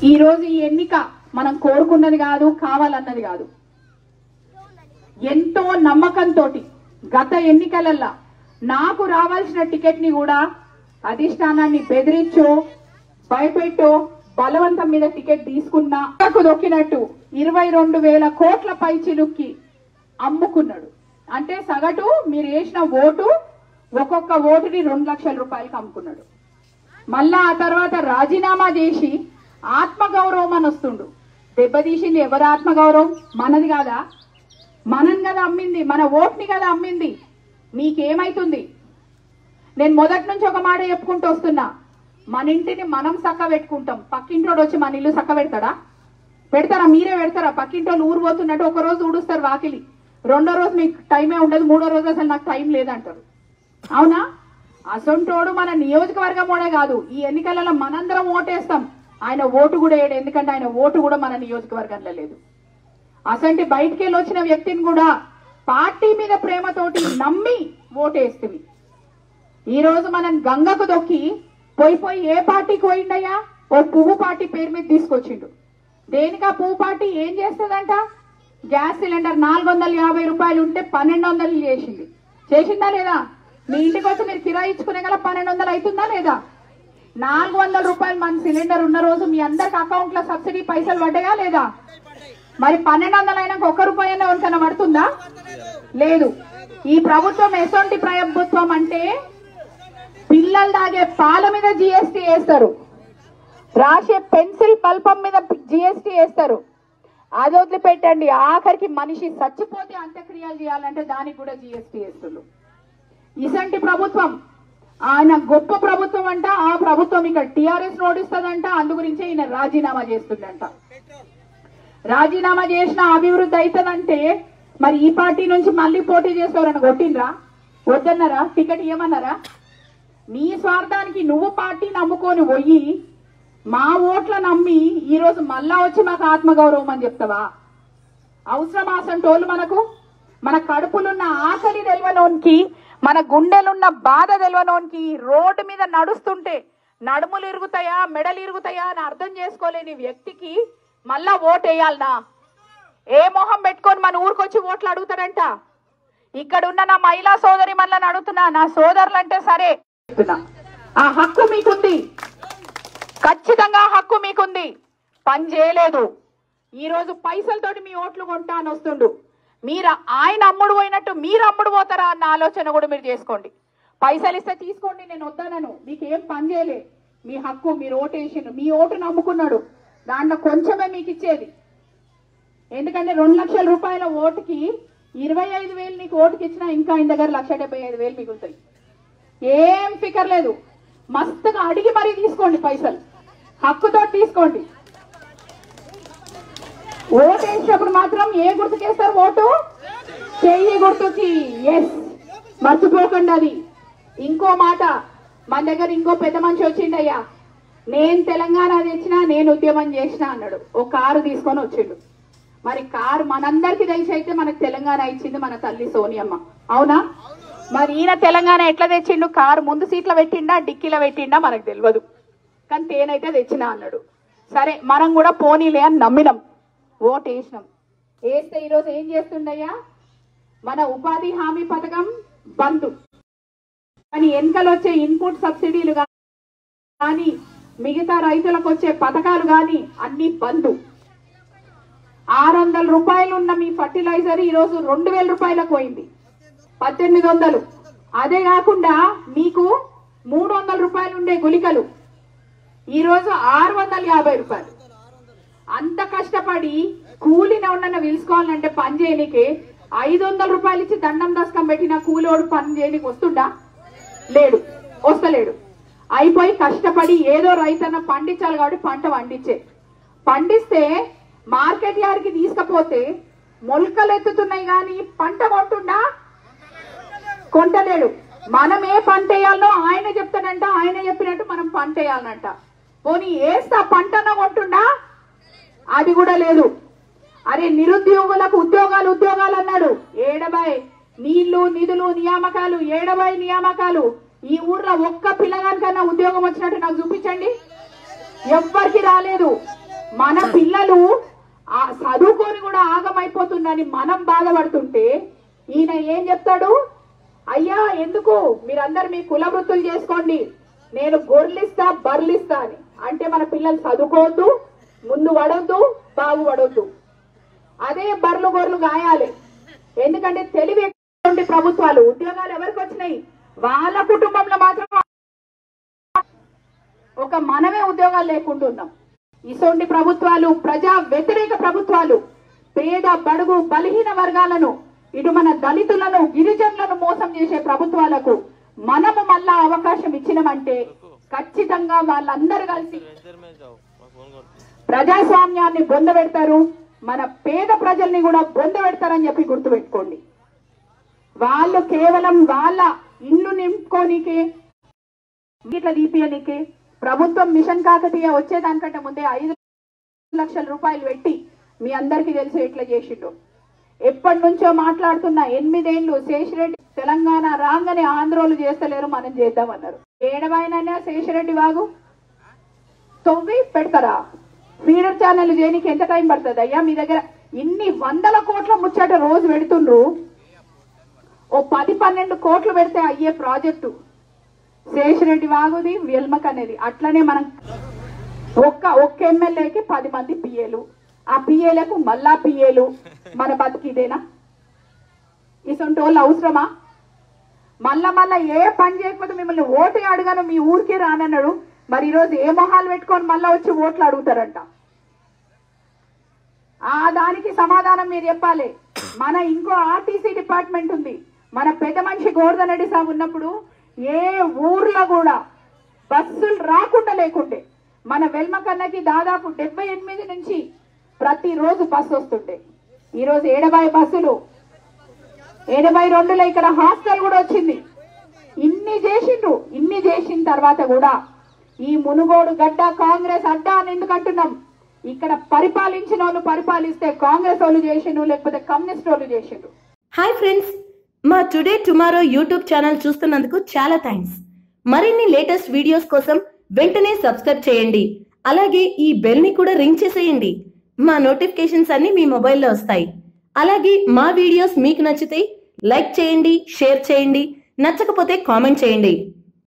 ఈ రోజు ఈ ఎన్నిక మనం కోరుకున్నది కాదు, కావాలన్నది కాదు. ఎంతో నమ్మకంతో గత ఎన్నికలల్లా నాకు రావాల్సిన టికెట్ ని కూడా అధిష్టానాన్ని బెదిరించో భయపెట్టో బలవంతం మీద టికెట్ తీసుకున్నా దొక్కినట్టు 22,000 కోట్ల పైచిలుక్కి అమ్ముకున్నాడు. అంటే సగటు మీరు వేసిన ఓటు ఒక్కొక్క ఓటుని 2 లక్షల రూపాయలకి అమ్ముకున్నాడు. మళ్ళా ఆ తర్వాత రాజీనామా చేసి ఆత్మగౌరవం అని వస్తుండు. దెబ్బతీసింది ఎవరు ఆత్మగౌరవం? మనది కాదా? మనం కదా అమ్మింది, మన ఓట్ని కదా అమ్మింది. మీకేమైతుంది? నేను మొదటి నుంచి ఒక మాట చెప్పుకుంటూ వస్తున్నా, మన ఇంటిని మనం చక్క పెట్టుకుంటాం, పక్కింటోడు వచ్చి మన ఇల్లు చక్క పెడతాడా? పెడతారా? మీరే పెడతారా? పక్కింటోళ్ళు ఊరు పోతున్నట్టు ఒక రోజు ఊడుస్తారు వాకిలి, రెండో రోజు మీకు టైమే ఉండదు, మూడో రోజు అసలు నాకు టైం లేదంటారు. అవునా? అసొంటోడు మన నియోజకవర్గం ఓడే కాదు, ఈ ఎన్నికలలో మనందరం ఓటేస్తాం, ఆయన ఓటు కూడా వేయడు. ఎందుకంటే ఆయన ఓటు కూడా మన నియోజకవర్గంలో లేదు. అసంటి బయటికి వెళ్ళి వచ్చిన వ్యక్తిని కూడా పార్టీ మీద ప్రేమతోటి నమ్మి ఓటేస్తుంది. ఈ రోజు మనం గంగకు దొక్కి పోయి ఏ పార్టీకి పోయిండయ్యా? ఓ పువ్వు పార్టీ పేరు మీద తీసుకొచ్చిండు. దేనికా పువ్వు పార్టీ? ఏం చేస్తుందంట? గ్యాస్ సిలిండర్ 450 రూపాయలు ఉంటే 1200 చేసింది. చేసిందా లేదా? మీ ఇంటికి వచ్చి మీరు కిరాయి ఇచ్చుకునే గల 1200 అవుతుందా లేదా? 400 రూపాయలు మన సిలిండర్ ఉన్న రోజు మీ అందరికి అకౌంట్ లో సబ్సిడీ పైసలు పడ్డాయా లేదా? మరి 1200 అయినాక 1 రూపాయి అయినా ఎవరికైనా పడుతుందా? లేదు. ఈ ప్రభుత్వం ఎసొంటి ప్రభుత్వం అంటే పిల్లలు తాగే పాల మీద జిఎస్టీ వేస్తారు, రాసే పెన్సిల్ పల్పం మీద జిఎస్టీ వేస్తారు. అది వదిలిపెట్టండి, ఆఖరికి మనిషి చచ్చిపోతే అంత్యక్రియలు చేయాలంటే దానికి కూడా జిఎస్టీ వేస్తున్నారు. ఇసంటి ప్రభుత్వం ఆయన గొప్ప ప్రభుత్వం అంట. ఆ ప్రభుత్వం ఇక్కడ టిఆర్ఎస్ నోటిస్తుందంట, అందు గురించే ఈయన రాజీనామా చేస్తుందంట. రాజీనామా చేసిన అభివృద్ధి అవుతుందంటే మరి ఈ పార్టీ నుంచి మళ్ళీ పోటీ చేస్తారని కొట్టిండ్రా? వద్దన్నారా? టికెట్ ఇవ్వమన్నారా? నీ స్వార్థానికి నువ్వు పార్టీ నమ్ముకొని పోయి మా ఓట్ల నమ్మి ఈ రోజు మళ్ళా వచ్చి మాకు ఆత్మగౌరవం అని చెప్తావా? అవసరం అసంటోళ్ళు మనకు? మన కడుపులున్న ఆకలి తెలవనోనికి, మన గుండెలున్న బాధ తెలవనోనికి రోడ్డు మీద నడుస్తుంటే నడుములు ఇరుగుతాయా మెడలు ఇరుగుతాయా అని అర్థం చేసుకోలేని వ్యక్తికి మళ్ళా ఓటేయాలనా? ఏ మొహం పెట్టుకొని మన ఊరికొచ్చి ఓట్లు అడుగుతారంట? ఇక్కడ ఉన్న నా మహిళా సోదరి మనల్ని అడుగుతున్నా, నా సోదరులంటే సరే, ఆ హక్కు మీకుంది, ఖచ్చితంగా హక్కు మీకుంది. పని చేయలేదు, ఈ రోజు పైసలతోటి మీ ఓట్లు కొంటా అని వస్తుండు. మీరు ఆయన అమ్ముడు పోయినట్టు మీరు అమ్ముడు పోతారా అన్న ఆలోచన కూడా మీరు చేసుకోండి. పైసలు ఇస్తే తీసుకోండి, నేను వద్దానను. మీకు ఏం పని చేయలే, మీ హక్కు, మీరు ఓటు వేసిండు, మీ ఓటు నమ్ముకున్నాడు, దాంట్లో కొంచెమే మీకు ఇచ్చేది. ఎందుకంటే 2 లక్షల రూపాయల ఓటుకి 25,000 నీకు ఓటుకి ఇచ్చినా ఇంకా ఆయన దగ్గర 1,75,000 మిగులుతాయి. ఏం ఫికర్ లేదు, మస్తుగా అడిగి మరీ తీసుకోండి, పైసలు హక్కుతో తీసుకోండి. ఓటు వేసినప్పుడు మాత్రం ఏ గుర్తుకేస్తారు? ఓటు చెయ్యి గుర్తుకి. ఎస్, మర్చిపోకండి అది. ఇంకో మాట, మన దగ్గర ఇంకో పెద్ద మనిషి వచ్చిండయ్యా, నేను తెలంగాణ తెచ్చినా, నేను ఉద్యమం చేసినా అన్నాడు. ఓ కారు తీసుకొని వచ్చిండు. మరి కారు మనందరికి తెలిసి అయితే మనకు తెలంగాణ ఇచ్చింది మన తల్లి సోనియమ్మ, అవునా? మరి ఈయన తెలంగాణ ఎట్లా తెచ్చిండు? కారు ముందు సీట్లో పెట్టిండా డిక్కీలో పెట్టిండా మనకు తెలియదు, కానీ తేనైతే తెచ్చినా అన్నాడు. సరే, మనం కూడా పోనీలే అని నమ్మినాం, ఓటు వేసినాం. వేస్తే ఈరోజు ఏం చేస్తుండయ్యా? మన ఉపాధి హామీ పథకం బంద్, కానీ వెనకలు వచ్చే ఇన్పుట్ సబ్సిడీలు కానీ మిగతా రైతులకు వచ్చే పథకాలు కానీ అన్ని బంద్. 600 రూపాయలు ఉన్న మీ ఫర్టిలైజర్ ఈరోజు 2,000 రూపాయలకు పోయింది, 1,800. అదే కాకుండా మీకు 300 రూపాయలు ఉండే గుళికలు ఈరోజు 650 రూపాయలు. అంత కష్టపడి కూలిని ఉన్న పిలుచుకోవాలంటే పని చేయనికే 500 రూపాయలు ఇచ్చి దండం దస్కం పెట్టిన కూలోడు పని చేయనికి వస్తుండా? లేడు, వస్తలేడు. అయిపోయి కష్టపడి ఏదో రైతన్న పండించాలి కాబట్టి పంట పండిస్తే మార్కెట్ యార్డ్కి తీసుకపోతే మొలకలు ఎత్తుతున్నాయి కానీ పంట కొంటుండా? కొంటలేడు. మనం ఏ పంట వేయాలనో ఆయన చెప్తాడంట, ఆయన చెప్పినట్టు మనం పంట వేయాలనంట. పోనీ వేస్తా పంటన కొంటుండా? అది కూడా లేదు. అరే, నిరుద్యోగులకు ఉద్యోగాలు అన్నాడు. ఏడబాయ్ నీళ్లు నిధులు నియామకాలు, ఏడబాయ్ నియామకాలు. ఈ ఊర్లో ఒక్క పిల్లగానికన్నా ఉద్యోగం వచ్చినట్టు నాకు చూపించండి. ఎవ్వరికి రాలేదు. మన పిల్లలు ఆ చదువుకొని కూడా ఆగమైపోతుందని మనం బాధపడుతుంటే ఈయన ఏం చెప్తాడు? అయ్యా ఎందుకు మీరందరు మీ కుల వృత్తులు చేసుకోండి, నేను గొర్రెలిస్తా బర్లిస్తా అని. అంటే మన పిల్లలు చదువుకోవద్దు, ముందు పడొద్దు, బాగుపడొద్దు. అదే బర్లు గొర్రెలు గాయాలి. ఎందుకంటే తెలివి ప్రభుత్వాలు ఉద్యోగాలు ఎవరికి వచ్చినాయి? వాళ్ళ కుటుంబంలో మాత్రం ఒక మనమే ఉద్యోగాలు లేకుంటున్నాం. ఇసొంటి ప్రభుత్వాలు, ప్రజా వ్యతిరేక ప్రభుత్వాలు పేద బడుగు బలహీన వర్గాలను, ఇటు మన దళితులను గిరిజనులను మోసం చేసే ప్రభుత్వాలకు మనము మళ్ళా అవకాశం ఇచ్చినామంటే ఖచ్చితంగా వాళ్ళందరూ కలిసి ప్రజాస్వామ్యాన్ని బొందబెడతారు, మన పేద ప్రజల్ని కూడా బొందబెడతారని చెప్పి గుర్తుపెట్టుకోండి. వాళ్ళు కేవలం వాళ్ళ ఇల్లు నింపుకోనికే, ఇట్లా దీపియనికే ప్రభుత్వం మిషన్ కాకతీయ వచ్చేదానికంటే ముందే 5 లక్షల రూపాయలు పెట్టి మీ అందరికీ తెలిసి ఎట్లా చేసిండు. ఎప్పటి నుంచో మాట్లాడుతున్న 8 ఏళ్ళు శేషిరెడ్డి తెలంగాణ రాగానే ఆంధ్రోలు చేస్తలేరు, మనం చేద్దామన్నారు. ఏడవైనా శేషిరెడ్డి వాగు తొవ్వి పెడతారా? ఫీడర్ ఛానల్ చేయడానికి ఎంత టైం పడుతుంది అయ్యా? మీ దగ్గర ఇన్ని 100 కోట్ల ముచ్చట రోజు పెడుతుండ్రు. ఓ 10-12 కోట్లు పెడితే అయ్యే ప్రాజెక్టు శేషిరెడ్డి వాగుది, వెల్మక్ అనేది. అట్లనే మనం ఒక్క ఎమ్మెల్యేకి 10 మంది పిఏలు, ఆ పిఏలకు మళ్ళా పిఏలు. మన బతికిదేనా? ఇసొంటి వాళ్ళు అవసరమా? మళ్ళా ఏ పని చేయకపోతే మిమ్మల్ని ఓటు అడగాను, మీ ఊరికే రానన్నాడు. మరి ఈరోజు ఏ మొహాలు పెట్టుకొని మళ్ళా వచ్చి ఓట్లు అడుగుతారంట. ఆ దానికి సమాధానం మీరు చెప్పాలి. మన ఇంకో ఆర్టీసీ డిపార్ట్మెంట్ ఉంది. మన పెద్ద మనిషి గోవర్ధన్ రెడ్డి సాబ్ ఉన్నప్పుడు ఏ ఊర్లో కూడా బస్సులు రాకుండా లేకుంటే మన వెల్మకన్నకి దాదాపు 78 నుంచి ప్రతిరోజు బస్సు వస్తుండే. ఈరోజు 70 బస్సులు, 82లో ఇక్కడ హాస్టల్ కూడా వచ్చింది. ఇన్ని చేసిన తర్వాత కూడా ఈ మునుగోడు గడ్డ కాంగ్రెస్ అడ్డా అని ఎందుకు అంటున్నాం? ఇక్కడ పరిపాలించిన వాళ్ళు పరిపాలిస్తే కాంగ్రెస్ వాళ్ళు చేసిండు, లేకపోతే కమ్యూనిస్ట్ వాళ్ళు చేసిండు. హాయ్ ఫ్రెండ్స్, మా టుడే టుమారో యూట్యూబ్ ఛానల్ చూస్తున్నందుకు చాలా థ్యాంక్స్. మరిన్ని లేటెస్ట్ వీడియోస్ కోసం వెంటనే సబ్స్క్రైబ్ చేయండి. అలాగే ఈ బెల్ ని కూడా రింగ్ చేసేయండి. మా నోటిఫికేషన్స్ అన్ని మీ మొబైల్లో వస్తాయి. అలాగే మా వీడియోస్ మీకు నచ్చితే లైక్ చేయండి, షేర్ చేయండి, నచ్చకపోతే కామెంట్ చేయండి.